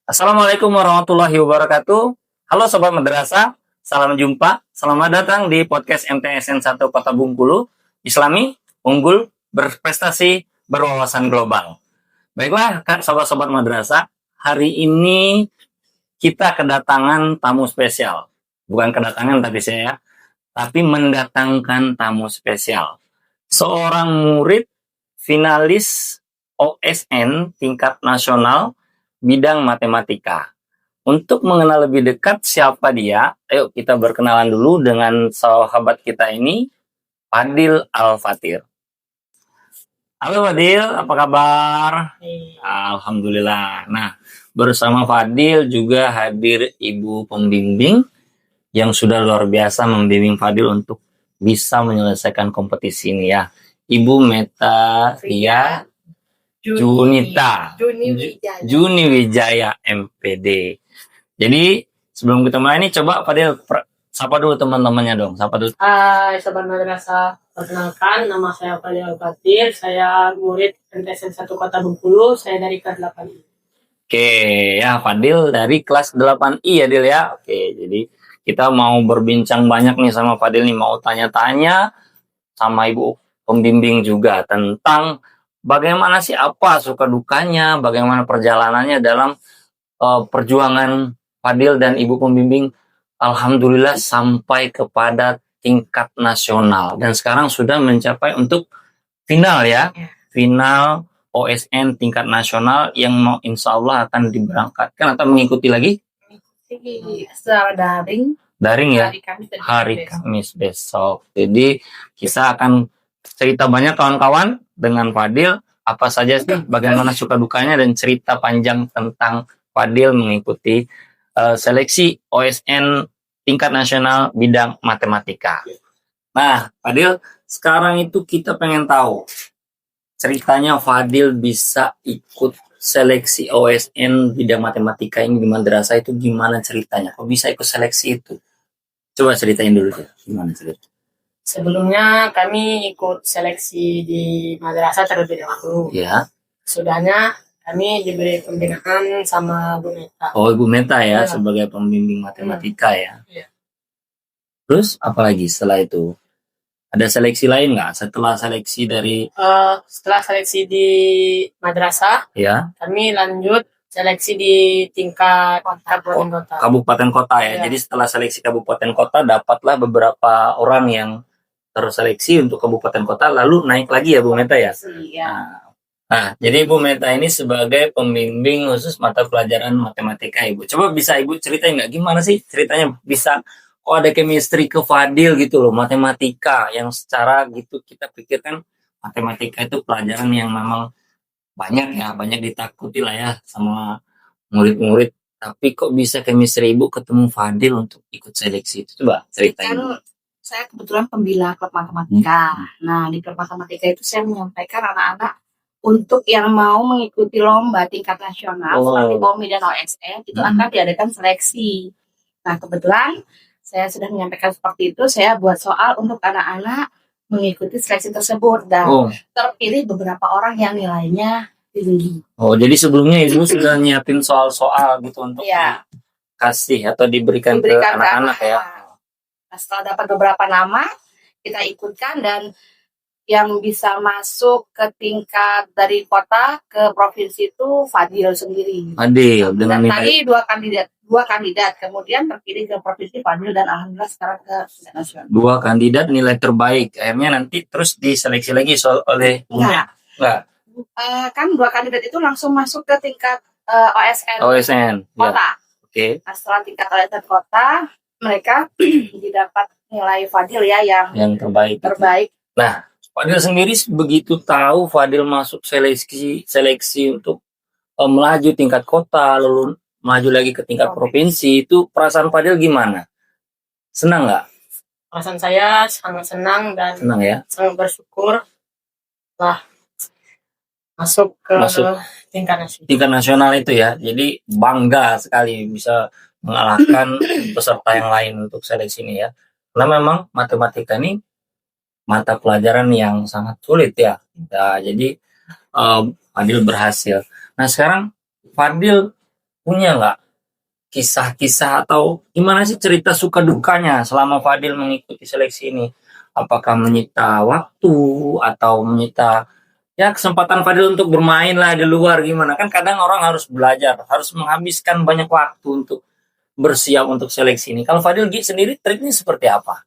Assalamualaikum warahmatullahi wabarakatuh. Halo Sobat Madrasah, salam jumpa. Selamat datang di podcast MTSN 1 Kota Bengkulu, Islami, unggul, berprestasi, berwawasan global. Baiklah, Sobat-Sobat Madrasah, hari ini kita kedatangan tamu spesial. Bukan kedatangan tapi mendatangkan tamu spesial. Seorang murid finalis OSN tingkat nasional bidang matematika. Untuk mengenal lebih dekat siapa dia, ayo kita berkenalan dulu dengan sahabat kita ini, Fadil Al-Fatir. Halo Fadil, apa kabar? Alhamdulillah. Nah, bersama Fadil juga hadir Ibu Pembimbing yang sudah luar biasa membimbing Fadil untuk bisa menyelesaikan kompetisi ini ya. Ibu Meta Ria Juni Wijaya MPD. Jadi sebelum kita mulai ini coba Fadil sapa dulu teman-temannya dong. Sapa dulu. Hai Sobat Madrasah, perkenalkan nama saya Fadil Al-Fatir. Saya murid MTSN 1 Kota Bengkulu. Saya dari kelas 8I. Oke, ya Fadil dari kelas 8I ya Dil ya. Oke, jadi kita mau berbincang banyak nih sama Fadil nih, mau tanya-tanya sama Ibu Pembimbing juga tentang bagaimana sih apa suka dukanya, bagaimana perjalanannya dalam perjuangan Fadil dan Ibu Pembimbing. Alhamdulillah sampai kepada tingkat nasional dan sekarang sudah mencapai untuk final ya. Final OSN tingkat nasional yang mau insya Allah akan diberangkatkan atau mengikuti lagi Secara daring ya hari Kamis besok. Jadi kita akan cerita banyak kawan-kawan dengan Fadil apa saja sih bagaimana suka dukanya dan cerita panjang tentang Fadil mengikuti seleksi OSN tingkat nasional bidang matematika. Nah, Fadil, sekarang itu kita pengen tahu ceritanya Fadil bisa ikut seleksi OSN bidang matematika ini di madrasah itu gimana ceritanya? Kok bisa ikut seleksi itu? Coba ceritain dulu ya, gimana cerita? Sebelumnya kami ikut seleksi di madrasah terlebih dahulu. Ya. Sudahnya kami diberi pembinaan sama Bu Meta. Oh, Ibu Meta ya, sebagai pembimbing matematika ya. Terus apalagi setelah itu? Ada seleksi lain nggak setelah seleksi dari? Setelah seleksi di madrasah, ya, kami lanjut seleksi di tingkat kabupaten kota ya. Jadi setelah seleksi kabupaten kota dapatlah beberapa orang yang terseleksi untuk kabupaten kota, lalu naik lagi ya Bu Meta ya. Nah, jadi Ibu Meta ini sebagai pembimbing khusus mata pelajaran matematika Ibu. Coba bisa Ibu ceritain nggak gimana sih ceritanya bisa kok ada chemistry ke Fadil gitu loh, matematika yang secara gitu kita pikirkan matematika itu pelajaran yang memang banyak ditakuti lah ya sama murid-murid. Tapi kok bisa chemistry Ibu ketemu Fadil untuk ikut seleksi itu? Coba ceritain. Kan saya kebetulan pembina klub matematika. Nah, di klub matematika itu saya menyampaikan anak-anak untuk yang mau mengikuti lomba tingkat nasional seperti POMI dan OSN itu akan diadakan seleksi. Nah, kebetulan saya sudah menyampaikan seperti itu. Saya buat soal untuk anak-anak mengikuti seleksi tersebut dan terpilih beberapa orang yang nilainya tinggi. Oh, jadi sebelumnya Ibu sudah nyiapin soal-soal gitu untuk kasih atau diberikan ke anak-anak ya. Nah, setelah dapat beberapa nama, kita ikutkan dan yang bisa masuk ke tingkat dari kota ke provinsi itu Fadil sendiri. Fadil dengan dan tadi dua kandidat, kemudian terpilih ke provinsi Fadil dan alhamdulillah sekarang ke tingkat nasional. Dua kandidat nilai terbaik, akhirnya nanti terus diseleksi lagi oleh enggak. Kan dua kandidat itu langsung masuk ke tingkat OSN kota. Oke. Nah, setelah tingkat OSN kota, mereka didapat nilai Fadil ya yang terbaik. Nah, Fadil sendiri begitu tahu Fadil masuk seleksi untuk melaju tingkat kota, lalu maju lagi ke tingkat provinsi, itu perasaan Fadil gimana? Senang nggak? Perasaan saya sangat senang dan sangat bersyukur lah masuk tingkat nasional itu ya. Jadi bangga sekali bisa mengalahkan peserta yang lain untuk seleksi ini ya. Karena memang matematika ini mata pelajaran yang sangat sulit ya. Nah, jadi Fadil berhasil. Nah, sekarang Fadil punya nggak kisah-kisah atau gimana sih cerita suka dukanya selama Fadil mengikuti seleksi ini? Apakah menyita waktu atau menyita ya kesempatan Fadil untuk bermain lah di luar gimana? Kan kadang orang harus belajar, harus menghabiskan banyak waktu untuk bersiap untuk seleksi ini. Kalau Fadil sendiri triknya seperti apa?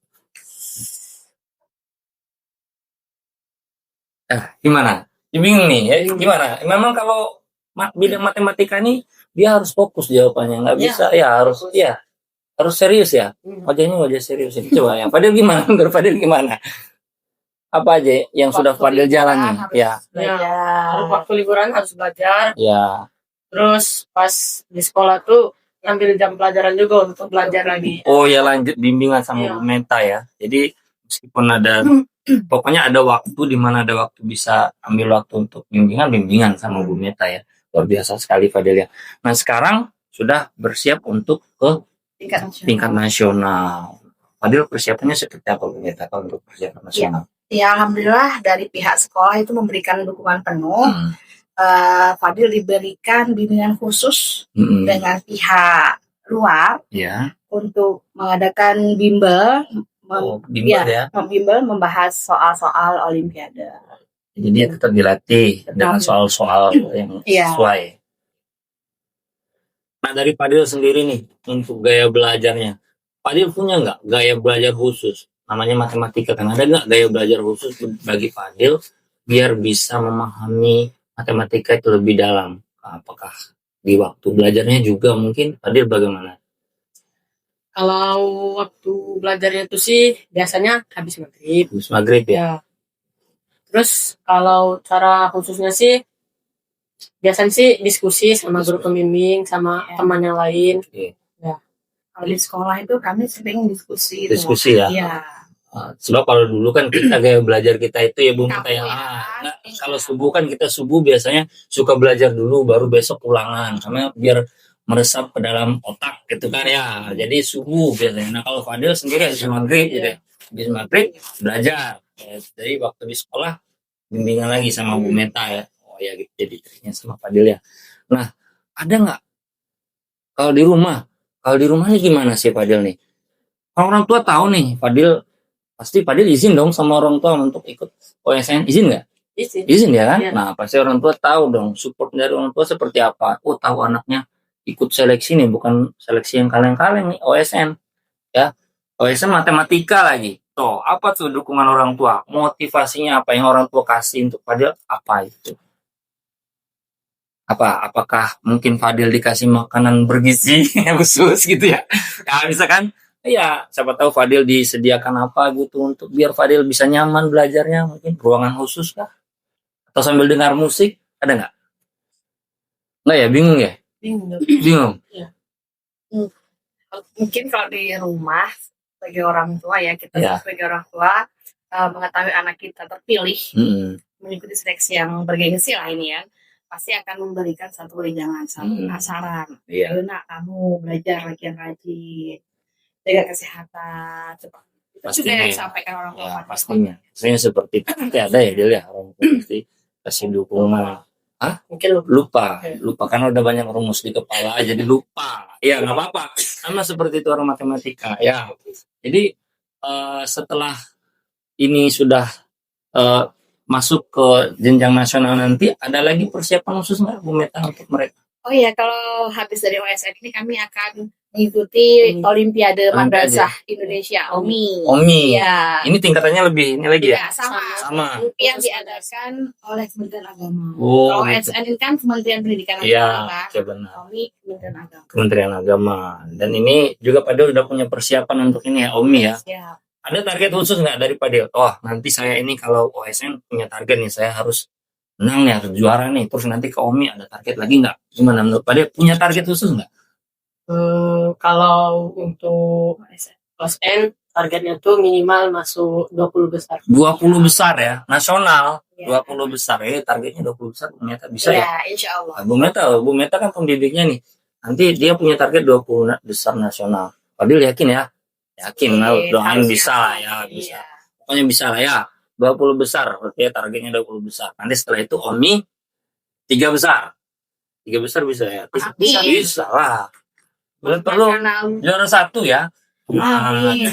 Gimana? Bingung nih, ya, gimana? Memang kalau bidang matematika nih dia harus fokus jawabannya, nggak bisa ya harus serius ya. Wajahnya wajah serius ya. Coba ya, Fadil gimana? Menurut Fadil gimana? Apa aja yang sudah Fadil jalani? Ya, Belajar. Waktu liburan harus belajar. ya. Terus pas di sekolah tuh ambil jam pelajaran juga untuk belajar lagi. Oh ya, lanjut bimbingan sama Iya. Bu Meta ya. Jadi meskipun ada pokoknya ada waktu di mana ada waktu bisa ambil waktu untuk bimbingan sama Bu Meta ya. Luar biasa sekali Fadil ya. Nah, sekarang sudah bersiap untuk ke tingkat nasional. Fadil persiapannya seperti apa Bu Meta kalau untuk persiapan nasional? Ya, alhamdulillah dari pihak sekolah itu memberikan dukungan penuh. Fadil diberikan bimbingan khusus dengan pihak luar Ya. untuk mengadakan bimbel, bimbel membahas soal-soal Olimpiade. Jadi dia tetap dilatih dengan soal-soal yang sesuai. Nah, dari Fadil sendiri nih untuk gaya belajarnya, Fadil punya nggak gaya belajar khusus? Namanya matematika kan, ada nggak gaya belajar khusus bagi Fadil biar bisa memahami matematika itu lebih dalam? Apakah di waktu belajarnya juga mungkin Fadil bagaimana? Kalau waktu belajarnya itu sih biasanya habis maghrib. Habis maghrib ya? Ya. Terus kalau cara khususnya sih biasanya sih diskusi sama guru pembimbing sama teman yang lain. Ya. Kalau di sekolah itu kami sering diskusi. Diskusi ya? Iya. Sebab kalau dulu kan kita gaya belajar kita itu ya Bu Meta ya. Kalau subuh kan kita subuh biasanya suka belajar dulu baru besok ulangan karena biar meresap ke dalam otak gitu kan ya. Jadi subuh biasanya. Nah, kalau Fadil sendiri habis maghrib gitu ya. Habis maghrib belajar. Jadi waktu di sekolah bimbingan lagi sama Bu Meta ya. Oh ya gitu jadi triknya sama Fadil ya. Nah, ada nggak kalau di rumah? Kalau di rumahnya gimana sih Fadil nih? Kalau orang tua tahu nih Fadil, pasti Fadil izin dong sama orang tua untuk ikut OSN, izin nggak? Izin ya kan? Ya. Nah, pasti orang tua tahu dong support dari orang tua seperti apa. Oh, tahu anaknya ikut seleksi nih, bukan seleksi yang kaleng-kaleng nih, OSN. Ya, OSN matematika lagi. Tuh, apa tuh dukungan orang tua? Motivasinya apa yang orang tua kasih untuk Fadil? Apa itu? Apakah mungkin Fadil dikasih makanan bergizi khusus gitu ya? Ya, bisa kan? Ya, siapa tahu Fadil disediakan apa gitu untuk biar Fadil bisa nyaman belajarnya, mungkin ruangan khusus kah? Atau sambil dengar musik, ada nggak? Nggak ya, bingung ya? Bingung. Ya. Mungkin kalau di rumah sebagai orang tua ya, kita sebagai orang tua mengetahui anak kita terpilih mengikuti seleksi yang bergengsi lah ini ya, pasti akan memberikan satu wejangan, satu saran. Nak, kamu belajar lagi yang rajin, jaga kesehatan, itu juga yang disampaikan orang tua. Ya, pastinya seperti itu ada ya Del ya, orang tua pasti kasih dukungan. Mungkin lupa karena udah banyak rumus di kepala jadi lupa. Ya nggak apa-apa, sama seperti itu orang matematika ya. Jadi setelah ini sudah masuk ke jenjang nasional nanti, ada lagi persiapan khusus nggak Bu Meta untuk mereka? Oh iya, kalau habis dari OSN ini kami akan mengikuti Olimpiade Madrasah Indonesia, OMI. Ya. Ini tingkatannya lebih ini lagi ya? Sama. Yang diadakan oleh Kementerian Agama. Kalau OSN ini kan Kementerian Pendidikan Agama. Iya, benar. OMI Kementerian Agama. Kementerian Agama. Dan ini juga Fadil udah punya persiapan untuk ini ya, OMI ya. Siap. Ada target khusus nggak dari Fadil? Oh, nanti saya ini kalau OSN punya target nih, saya harus menang nih, harus juara nih. Terus nanti ke OMI ada target lagi nggak? Gimana menurut Fadil? Punya target khusus nggak? Kalau untuk OSN targetnya tuh minimal masuk 20 besar. 20 besar ya, nasional. 20 besar ya, targetnya 20 besar. Bu Meta bisa ya? Insya Allah. Bu Meta kan pembidiknya nih. Nanti dia punya target 20 besar nasional. Fadil yakin ya? Yakin, doain bisa lah ya, bisa. Pokoknya bisa lah ya. 20 besar, berarti targetnya 20 besar. Nanti setelah itu OMI 3 besar. 3 besar bisa ya? Bisa. Bisa lah. Belum perlu Nasional. juara 1 ya. Amin.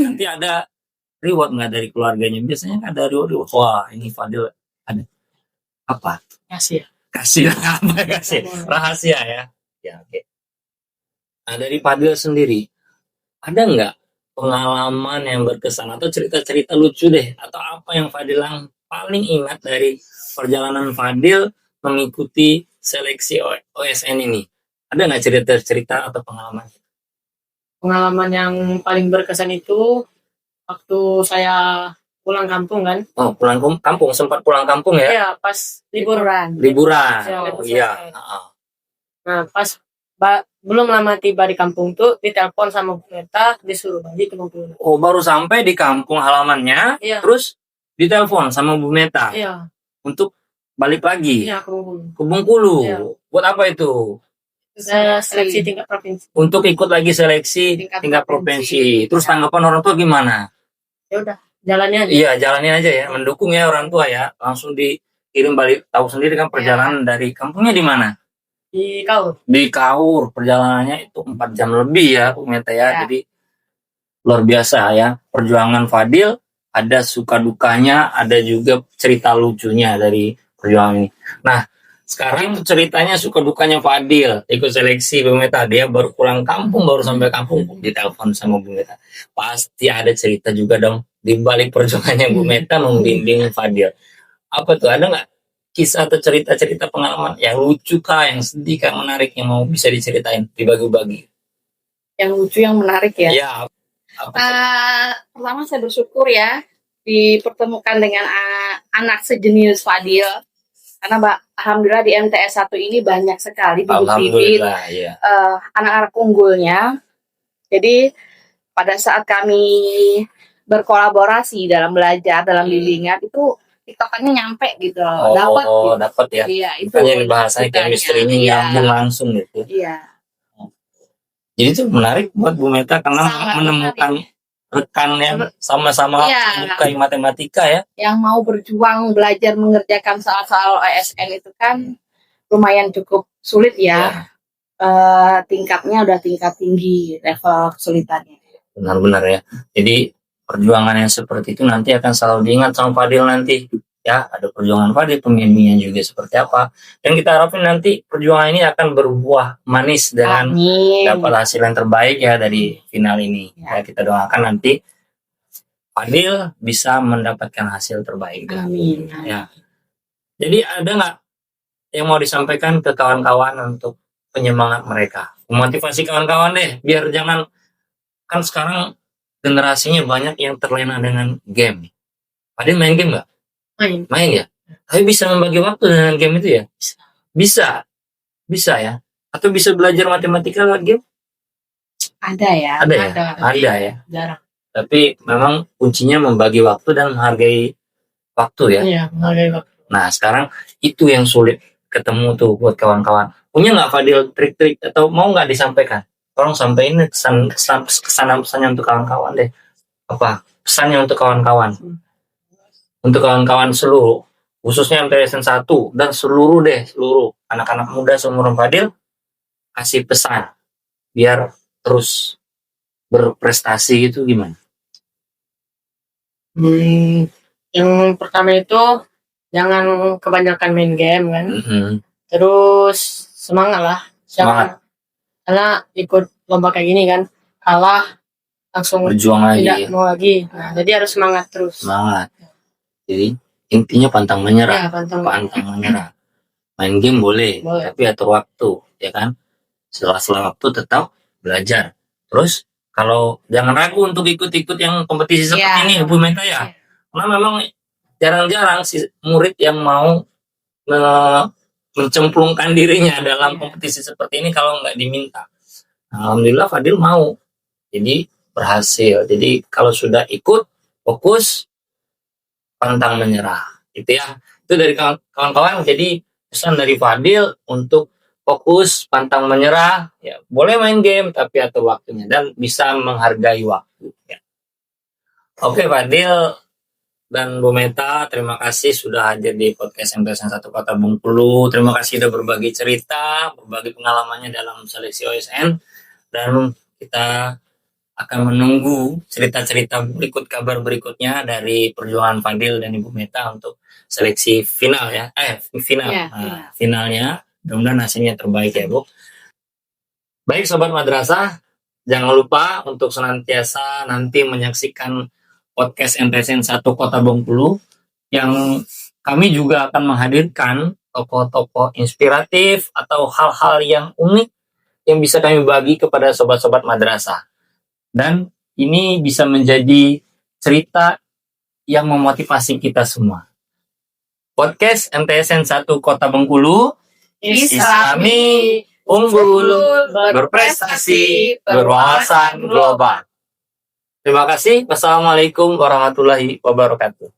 Nanti ada reward nggak dari keluarganya? Biasanya kan ada reward. Wah, ini Fadil ada apa? Kasih ya. Kasih apa kasih? Rahasia ya. Ya, oke. Nah, dari Fadil sendiri, ada nggak pengalaman yang berkesan atau cerita-cerita lucu deh, atau apa yang Fadil yang paling ingat dari perjalanan Fadil mengikuti seleksi OSN ini? Ada nggak cerita-cerita atau pengalaman? Pengalaman yang paling berkesan itu waktu saya pulang kampung kan. Oh, pulang kampung, sempat pulang kampung ya? Iya, pas liburan. Liburan. Ya, Oh, liburan. iya. Nah, pas belum lama tiba di kampung tuh ditelepon sama Bu Meta disuruh balik ke Bengkulu. Oh, baru sampai di kampung halamannya, Iya. terus ditelepon sama Bu Meta Iya, untuk balik lagi iya ke Bengkulu. ke Bengkulu. Iya. Buat apa itu? Seleksi tingkat provinsi. Untuk ikut lagi seleksi tingkat provinsi. Terus tanggapan orang tua gimana? Ya udah, jalannya aja. Iya, jalanin aja ya, mendukung ya orang tua ya. Langsung dikirim balik. Tahu sendiri kan perjalanan dari kampungnya di mana? Di Kaur. Di Kaur. Perjalanannya itu 4 jam lebih ya, Bu Meta ya. Ya. Jadi luar biasa ya. Perjuangan Fadil ada suka dukanya, ada juga cerita lucunya dari perjuangan ini. Nah, sekarang ceritanya suka dukanya Fadil ikut seleksi Bu Meta. Dia baru pulang kampung, baru sampai kampung ditelepon sama Bu Meta. Pasti ada cerita juga dong di balik perjuangannya Bu Meta membimbing Fadil. Apa tuh, ada nggak kisah atau cerita-cerita pengalaman yang lucu kah, yang sedih kah, menarik yang mau bisa diceritain, dibagi-bagi? Yang lucu, yang menarik ya. Ya. Apa? Pertama saya bersyukur ya dipertemukan dengan anak sejenis Fadil. Karena alhamdulillah di MTS 1 ini banyak sekali bibit-bibit Alhamdulillah ya. anak-anak unggulnya. Jadi pada saat kami berkolaborasi dalam belajar, dalam bimbingan itu tiktokannya nyampe gitu loh. Dapat ya. Iya, itu. Makanya bahasanya chemistry-nya Iya. nyambung langsung gitu. Iya. Jadi itu menarik buat Bu Meta karena Sangat menemukan rekan yang sama-sama Iya. menyukai matematika ya. Yang mau berjuang belajar mengerjakan soal-soal OSN itu kan lumayan cukup sulit ya. Tingkatnya udah tingkat tinggi level kesulitannya. Benar-benar ya. Jadi perjuangan yang seperti itu nanti akan selalu diingat sama Fadil nanti. Ya, ada perjuangan Fadil, pembimbingnya juga seperti apa. Dan kita harapin nanti perjuangan ini akan berbuah manis dan dapat hasil yang terbaik ya dari final ini. Ya, kita doakan nanti Fadil bisa mendapatkan hasil terbaik. Amin. Ya. Jadi ada nggak yang mau disampaikan ke kawan-kawan untuk penyemangat mereka? Memotivasi kawan-kawan deh, biar jangan, kan sekarang generasinya banyak yang terlena dengan game. Fadil main game nggak? Main ya? Tapi bisa membagi waktu dengan game itu ya? Bisa ya? Atau bisa belajar matematika lewat game? Ada ya. Ada ya. Jarang. Tapi memang kuncinya membagi waktu dan menghargai waktu ya. Iya, menghargai waktu. Nah, sekarang itu yang sulit ketemu tuh buat kawan-kawan. Punya nggak Fadil trik-trik atau mau nggak disampaikan? Tolong sampaikan pesannya untuk kawan-kawan deh. Apa pesannya untuk kawan-kawan? Untuk kawan-kawan seluruh, khususnya MTSN 1 dan seluruh anak-anak muda seumuran Fadil, kasih pesan biar terus berprestasi gitu gimana? Yang pertama itu jangan kebanyakan main game kan. Terus semangat lah. Semangat. Karena ikut lomba kayak gini kan, kalah langsung berjuang lagi. Tidak mau lagi. Nah, jadi harus semangat terus. Semangat. Jadi intinya pantang menyerah. Ya, pantang menyerah. Main game boleh, tapi atur waktu, ya kan? Setelah waktu tetap belajar. Terus kalau jangan ragu untuk ikut-ikut yang kompetisi seperti ini, Bu Meta ya. Karena memang jarang-jarang si murid yang mau mencemplungkan dirinya dalam kompetisi seperti ini kalau nggak diminta. Nah, alhamdulillah Fadil mau. Jadi berhasil. Jadi kalau sudah ikut, fokus, pantang menyerah. Itu ya. Itu dari kawan-kawan. Jadi pesan dari Fadil untuk fokus, pantang menyerah. Ya, boleh main game tapi atur waktunya dan bisa menghargai waktu. Ya. Oke Fadil, dan Bu Meta, terima kasih sudah hadir di podcast MTSN 1 Kota Bengkulu. Terima kasih sudah berbagi cerita, berbagi pengalamannya dalam seleksi OSN. Dan kita akan menunggu cerita-cerita kabar berikutnya dari perjuangan Fadil dan Ibu Meta untuk seleksi final ya. Final. Ya, Finalnya, mudah-mudahan hasilnya terbaik ya Bu. Baik Sobat Madrasah, jangan lupa untuk senantiasa nanti menyaksikan podcast MTSN 1 Kota Bengkulu yang kami juga akan menghadirkan tokoh-tokoh inspiratif atau hal-hal yang unik yang bisa kami bagi kepada sobat-sobat madrasah. Dan ini bisa menjadi cerita yang memotivasi kita semua. Podcast MTSN 1 Kota Bengkulu, Islami, unggul, berprestasi, berwawasan global. Terima kasih. Wassalamualaikum warahmatullahi wabarakatuh.